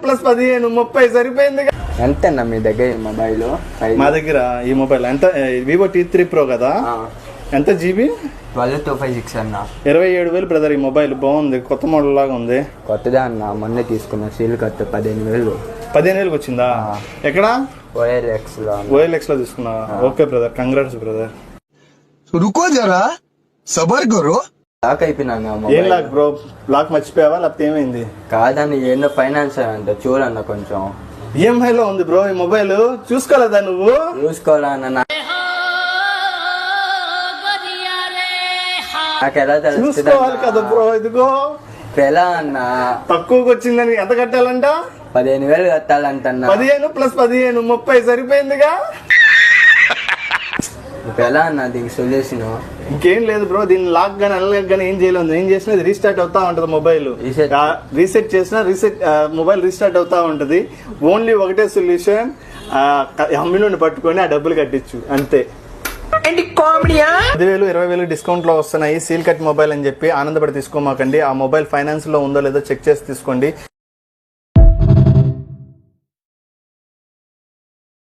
Plus 15 30 సరిపోయింది. ఎంతన్నా మీ దగ్గర ఈ మొబైల్? మా దగ్గర ఈ మొబైల్ ఎంత? వివో T3 Pro కదా. ఎంత జీబీ? 12256 అన్న. 27,000 బ్రదర్. ఈ మొబైల్ బాగుంది, కొత్త మోడల్ లాగా ఉంది. కొత్తదే అన్న, మొన్నే తీసుకున్నా. Seal cut 15,000. 15,000 వచ్చిందా? ఎక్కడ? OLX లో తీసుకున్నా. Okay brother, congrats brother. రుకో జరా సబర్ కరో. లాక్ అయిపోయినా. ఏం లాక్ బ్రో? లాక్ మర్చిపోయావా లేకపోతే ఏమైంది? కాదని ఏందో ఫైనాన్స్ అంట, చూడన్న కొంచెం. EMI లో ఉంది బ్రో ఈ మొబైల్. చూసుకోలేదా నువ్వు? చూసుకోవాలన్న. నాకు ఎలా చూసుకోవాలి కదా బ్రో. ఇదిగో ఎలా అన్న, తక్కువకి వచ్చిందని ఎంత కట్టాలంట? 15,000 కట్టాలంట. 15 ప్లస్ 15 30 సరిపోయిందిగా. ఎలా అన్న దీనికి సొల్యూషన్? ఇంకేం లేదు బ్రో, దీన్ని లాక్ గానీ అన్లాక్ గానీ ఏం చేయలేదు. ఏం చేసినా రీస్టార్ట్ అవుతా ఉంటది మొబైల్. రీసెట్ చేసినా మొబైల్ రీస్టార్ట్ అవుతా ఉంటది. ఓన్లీ ఒకటే సొల్యూషన్, అమ్మి నుండి పట్టుకొని ఆ డబ్బులు కట్టించు అంతే. 10,000 20,000 డిస్కౌంట్ లో వస్తున్నాయి సీల్ కట్ మొబైల్ అని చెప్పి ఆనందపడి తీసుకోమాకండి. ఆ మొబైల్ ఫైనాన్స్ లో ఉందో లేదో చెక్ చేసి తీసుకోండి.